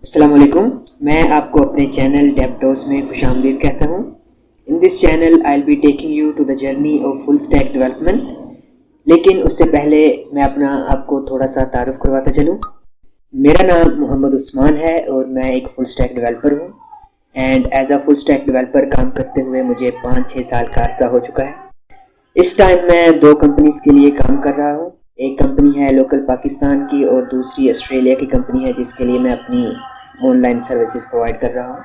السلام علیکم. میں آپ کو اپنے چینل ڈیپٹوس میں خوش آمدید کہتا ہوں. In this channel I will be taking you to the journey of full stack development. لیکن اس سے پہلے میں آپ کو تھوڑا سا تعارف کرواتا چلوں. میرا نام محمد عثمان ہے اور میں ایک فل اسٹیک ڈیولپر ہوں. And as a full stack developer کام کرتے ہوئے مجھے 5-6 سال کا عرصہ ہو چکا ہے. اس ٹائم میں 2 کمپنیز کے لیے کام کر رہا ہوں. ایک کمپنی ہے لوکل پاکستان کی اور دوسری آسٹریلیا کی کمپنی ہے جس کے لیے میں اپنی آن لائن سروسز پرووائڈ کر رہا ہوں.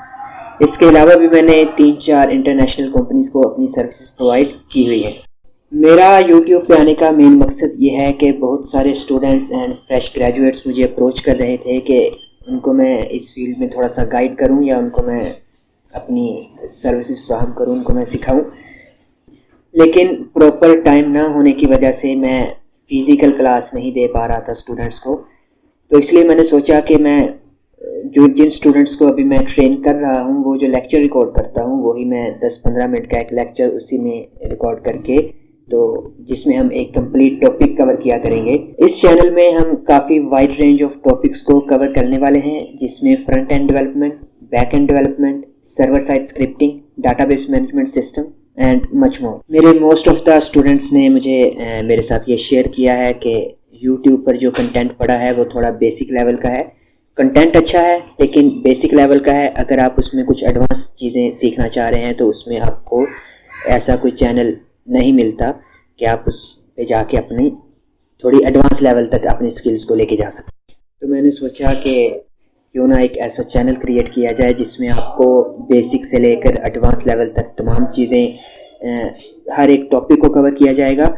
اس کے علاوہ بھی میں نے 3-4 انٹرنیشنل کمپنیز کو اپنی سروسز پرووائڈ کی ہوئی ہے. میرا یوٹیوب پہ آنے کا مین مقصد یہ ہے کہ بہت سارے اسٹوڈنٹس اینڈ فریش گریجویٹس مجھے اپروچ کر رہے تھے کہ ان کو میں اس فیلڈ میں تھوڑا سا گائیڈ کروں یا ان کو میں اپنی سروسز فراہم کروں، ان کو میں سکھاؤں. لیکن پراپر ٹائم نہ ہونے کی وجہ سے میں فزیکل کلاس نہیں دے پا رہا تھا اسٹوڈنٹس کو. تو اس لیے میں نے سوچا کہ میں جن اسٹوڈنٹس کو ابھی میں ٹرین کر رہا ہوں وہ جو لیکچر ریکارڈ کرتا ہوں وہی میں 10-15 منٹ کا ایک لیکچر اسی میں ریکارڈ کر کے تو جس میں ہم ایک کمپلیٹ ٹاپک کور کیا کریں گے. اس چینل میں ہم کافی وائڈ رینج آف ٹاپکس کو کور کرنے والے ہیں جس میں front end development, back end development, server side scripting, database management system and much more. میرے موسٹ آف دا اسٹوڈنٹس نے مجھے میرے ساتھ یہ شیئر کیا ہے کہ یوٹیوب پر جو کنٹینٹ پڑا ہے وہ تھوڑا بیسک لیول کا ہے. کنٹینٹ اچھا ہے لیکن بیسک لیول کا ہے. اگر آپ اس میں کچھ ایڈوانس چیزیں سیکھنا چاہ رہے ہیں تو اس میں آپ کو ایسا کوئی چینل نہیں ملتا کہ آپ اس پہ جا کے اپنی تھوڑی ایڈوانس لیول تک اپنی سکلز کو لے کے جا سکیں. تو میں نے سوچا کہ کیوں نہ ایک ایسا چینل کریٹ کیا جائے جس میں آپ کو بیسک سے لے کر ایڈوانس لیول تک تمام چیزیں ہر ایک ٹاپک کو کور کیا جائے گا.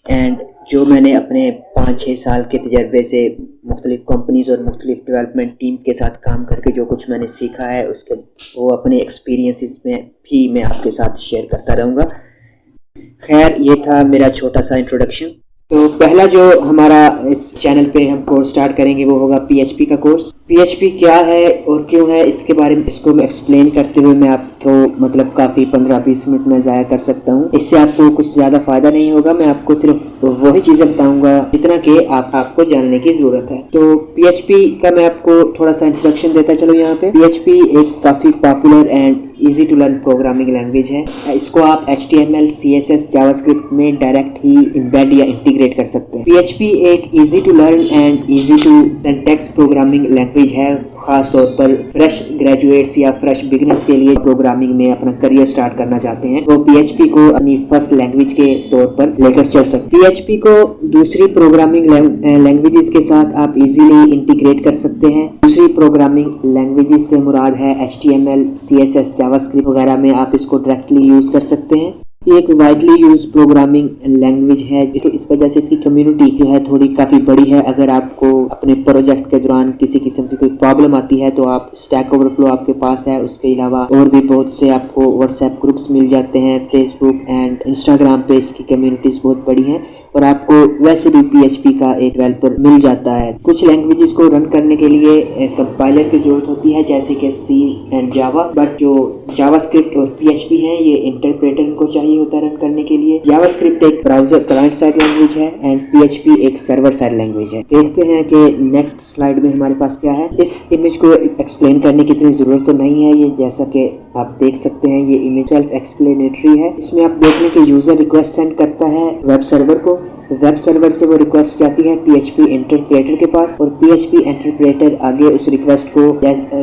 اینڈ جو میں نے اپنے 5-6 سال کے تجربے سے مختلف کمپنیز اور مختلف ڈیولپمنٹ ٹیمز کے ساتھ کام کر کے جو کچھ میں نے سیکھا ہے اس کے وہ اپنے ایکسپیرینسز میں بھی میں آپ کے ساتھ شیئر کرتا رہوں گا. خیر یہ تھا میرا چھوٹا سا انٹروڈکشن. تو پہلا جو ہمارا اس چینل پہ ہم کورس سٹارٹ کریں گے وہ ہوگا PHP کا کورس. PHP کیا ہے اور کیوں ہے اس کے بارے میں اس کو میں ایکسپلین کرتے ہوئے میں آپ کو کافی 15-20 منٹ میں ضائع کر سکتا ہوں. اس سے آپ کو کچھ زیادہ فائدہ نہیں ہوگا. میں آپ کو صرف وہی چیزیں بتاؤں گا جتنا کہ آپ کو جاننے کی ضرورت ہے. تو PHP کا میں آپ کو تھوڑا سا انٹروڈکشن دیتا چلوں. یہاں پہ PHP ایک کافی popular and easy to learn programming language ہے. اس کو آپ HTML CSS جاوا اسکرپٹ میں ڈائریکٹ ہی امبیڈ یا انٹیگریٹ کر سکتے ہیں. PHP ایک easy to learn and easy to syntax programming language ہے. خاص طور پر فریش گریجویٹس یا فریش بگنرز کے لیے پروگرامنگ میں اپنا کریئر سٹارٹ کرنا چاہتے ہیں وہ PHP کو اپنی فرسٹ لینگویج کے طور پر لے کر چل سکتے ہیں. PHP کو دوسری پروگرامنگ لینگویجز کے ساتھ آپ ایزیلی انٹیگریٹ کر سکتے ہیں. دوسری پروگرامنگ لینگویجز سے مراد ہے HTML CSS جاوا اسکرپٹ وغیرہ میں آپ اس کو ڈائریکٹلی یوز کر سکتے ہیں. یہ ایک وائڈلی یوز پروگرامنگ لینگویج ہے اس وجہ سے اس کی کمیونٹی جو ہے تھوڑی کافی بڑی ہے. اگر آپ کو اپنے پروجیکٹ کے دوران کسی قسم کی کوئی پرابلم آتی ہے تو آپ اسٹیک اوور فلو آپ کے پاس ہے. اس کے علاوہ اور بھی بہت سے آپ کو واٹس ایپ گروپس مل جاتے ہیں. فیس بک اینڈ انسٹاگرام پہ اس کی کمیونٹیز بہت بڑی ہیں اور آپ کو ویسے بھی PHP کا ایک ڈیولپر مل جاتا ہے. کچھ لینگویجز کو رن کرنے کے لیے کمپائلر کی ضرورت ہوتی ہے جیسے کہ C اینڈ جاوا. بٹ جو جاوا اسکرپٹ اور PHP ہیں یہ انٹرپریٹر کو چاہیے ہوتا ہے رن کرنے کے لیے. جاوا اسکرپٹ ایک براؤزر کلائنٹ سائڈ لینگویج ہے اینڈ PHP ایک سرور سائڈ لینگویج ہے. دیکھتے ہیں کہ نیکسٹ سلائیڈ میں ہمارے پاس کیا ہے. اس امیج کو ایکسپلین کرنے کی اتنی ضرورت تو نہیں ہے. یہ جیسا کہ آپ دیکھ سکتے ہیں یہ امیج سیلف ایکسپلینیٹری ہے. اس میں آپ دیکھ لیں کہ یوزر ریکویسٹ سینڈ کرتا ہے ویب سرور کو. ویب سرور سے وہ ریکویسٹ جاتی ہے PHP انٹرپریٹر کے پاس اور PHP انٹرپریٹر آگے اس ریکویسٹ کو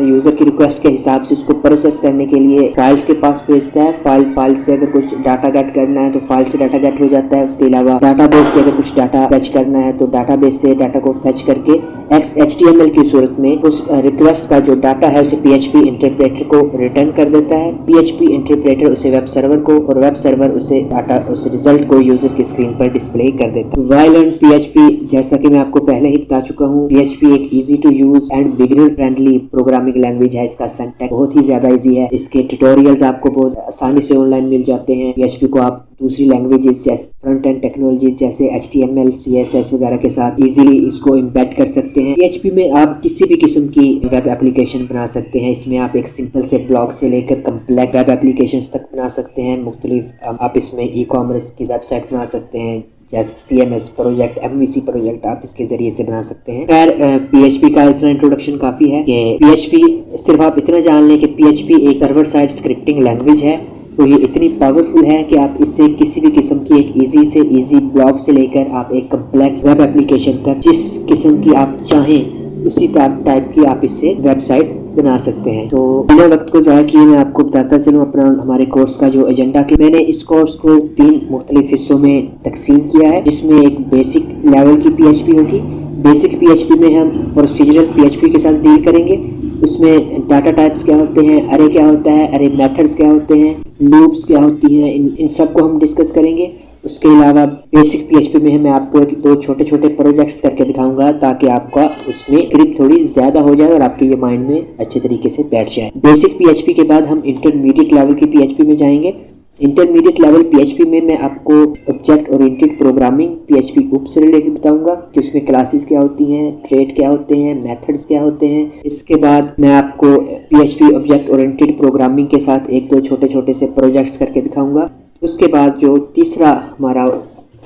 یوزر کی ریکویسٹ کے حساب سے اس کو پروسیس کرنے کے لیے فائلز کے پاس بھیجتا ہے. فائل سے اگر کچھ ڈاٹا گیٹ کرنا ہے تو فائل سے ڈاٹا گیٹ ہو جاتا ہے. اس کے علاوہ ڈاٹا بیس سے اگر کچھ ڈاٹا فیچ کرنا ہے تو ڈاٹا بیس سے ڈاٹا کو فیچ کر کے HTML کی صورت میں اس ریکویسٹ کا جو ڈاٹا ہے اسے PHP انٹرپریٹر کو ریٹرن کر دیتا ہے. PHP انٹرپریٹر اسے ویب سرور کو اور ویب سرور اسے ڈاٹا اس رزلٹ کو یوزر کی اسکرین پر ڈسپلے کر دیتا ہے. وائل اینڈ PHP جیسا کہ میں آپ کو پہلے ہی بتا چکا ہوں PHP ایک easy to use and beginner friendly programming language ہے. اس کا سینٹیکس بہت ہی زیادہ ایزی ہے. اس کے ٹیوٹوریلز آپ کو بہت آسانی سے آن لائن مل جاتے ہیں. PHP کو آپ دوسری لینگویجز جیسے فرنٹ اینڈ ٹیکنالوجی جیسے HTML CSS وغیرہ کے ساتھ ایزیلی اس کو امبیڈ کر سکتے ہیں. PHP میں آپ کسی بھی قسم کی ویب اپلیکیشن بنا سکتے ہیں. اس میں آپ ایک سمپل سے بلاگ سے لے کر کمپلیکس ویب اپلیکیشنز تک بنا سکتے ہیں. مختلف آپ اس میں ای کامرس کی ویب سائٹ بنا سکتے ہیں جیسے CMS پروجیکٹ, MVC پروجیکٹ آپ اس کے ذریعے سے بنا سکتے ہیں. خیر PHP کا اتنا انٹروڈکشن کافی ہے کہ PHP صرف آپ اتنا جان لیں کہ PHP ایک سرور سائڈ اسکرپٹنگ لینگویج ہے. تو یہ اتنی پاورفل ہے کہ آپ اس سے کسی بھی قسم کی ایک ایزی سے ایزی بلاگ سے لے کر آپ ایک کمپلیکس ویب اپلیکیشن تک جس قسم کی آپ چاہیں اسی ٹائپ کی آپ اس سے ویب سائٹ بنا سکتے ہیں. تو بنا وقت کو ضائع کیے میں آپ کو بتاتا چلوں اپنا ہمارے کورس کا جو ایجنڈا کہ میں نے اس کورس کو 3 مختلف حصوں میں تقسیم کیا ہے, جس میں ایک بیسک لیول کی PHP ہوگی. بیسک PHP میں ہم پروسیجرل PHP کے ساتھ ڈیل کریں گے. اس میں ڈاٹا ٹائپس کیا ہوتے ہیں, ارے کیا ہوتا ہے, ارے میتھڈز کیا ہوتے ہیں, لوپس کیا ہوتی ہیں, ان سب کو ہم ڈسکس کریں گے. اس کے علاوہ بیسک PHP میں میں آپ کو 2 چھوٹے چھوٹے پروجیکٹس کر کے دکھاؤں گا تاکہ آپ کا اس میں گرپ تھوڑی زیادہ ہو جائے اور آپ کے یہ مائنڈ میں اچھے طریقے سے بیٹھ جائے. بیسک PHP کے بعد ہم انٹرمیڈیٹ لیول کی PHP میں جائیں گے. انٹرمیڈیٹ لیول PHP میں میں آپ کو آبجیکٹ اورینٹڈ پروگرامنگ PHP اوپ سے لے کے بتاؤں گا کہ اس میں کلاسز کیا ہوتی ہیں, ٹریٹ کیا ہوتے ہیں, میتھڈز کیا ہوتے ہیں. اس کے بعد میں آپ کو PHP آبجیکٹ اورینٹڈ پروگرامنگ کے ساتھ 1-2 چھوٹے چھوٹے سے پروجیکٹس کر کے دکھاؤں گا. اس کے بعد جو تیسرا ہمارا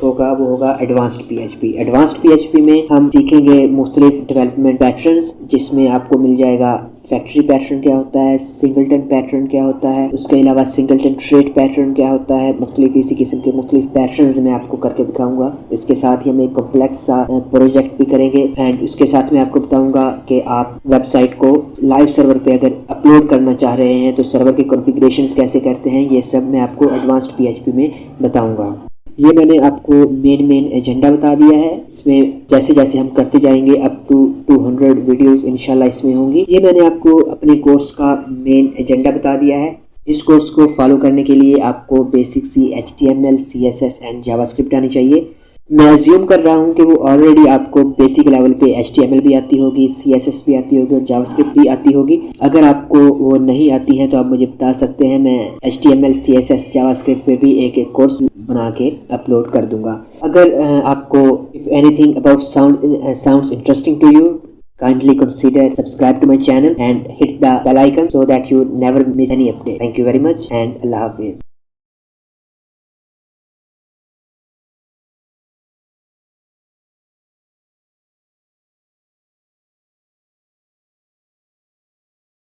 ہوگا وہ ہوگا ایڈوانسڈ PHP. ایڈوانسڈ PHP میں ہم سیکھیں گے مختلف ڈیولپمنٹ پیٹرنز, جس میں آپ کو مل جائے گا فیکٹری پیٹرن کیا ہوتا ہے, سنگلٹن پیٹرن کیا ہوتا ہے, اس کے علاوہ سنگلٹن ٹریٹ پیٹرن کیا ہوتا ہے. مختلف اسی قسم کے مختلف پیٹرنز میں آپ کو کر کے دکھاؤں گا. اس کے ساتھ ہی ہم ایک کمپلیکس سا پروجیکٹ بھی کریں گے اینڈ اس کے ساتھ میں آپ کو بتاؤں گا کہ آپ ویب سائٹ کو لائیو سرور پہ اگر اپلوڈ کرنا چاہ رہے ہیں تو سرور کی کنفیگریشنز کیسے کرتے ہیں, یہ سب میں آپ کو ایڈوانسڈ PHP میں بتاؤں گا. یہ میں نے آپ کو مین ایجنڈا بتا دیا ہے. اس میں جیسے جیسے ہم کرتے جائیں گے اپ ٹو 200 ویڈیوز انشاءاللہ اس میں ہوں گی. یہ میں نے آپ کو اپنے کورس کا مین ایجنڈا بتا دیا ہے. اس کورس کو فالو کرنے کے لیے آپ کو basic C HTML, CSS and JavaScript آنی چاہیے. میں ایزیوم کر رہا ہوں کہ وہ آلریڈی آپ کو بیسک لیول پہ HTML بھی آتی ہوگی, CSS بھی آتی ہوگی اور جاوا اسکرپٹ بھی آتی ہوگی. اگر آپ کو وہ نہیں آتی ہیں تو آپ مجھے بتا سکتے ہیں, میں HTML, CSS, جاوا اسکرپٹ پہ بھی ایک کورس بنا کے اپلوڈ کر دوں گا. اگر آپ کو if anything about sounds interesting to you, kindly consider subscribe to my channel and hit the bell icon so that you never miss any update. Thank you very much and Allah Hafiz.